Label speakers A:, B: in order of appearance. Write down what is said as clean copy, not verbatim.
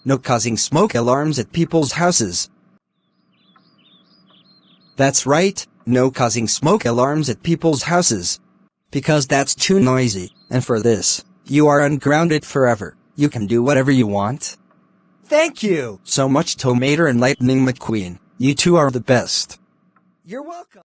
A: No causing smoke alarms at people's houses. That's right, no causing smoke alarms at people's houses. Because that's too noisy, and for this, you are ungrounded forever. You can do whatever you want.
B: Thank you
A: so much, Tomato and Lightning McQueen. You two are the best.
B: You're welcome.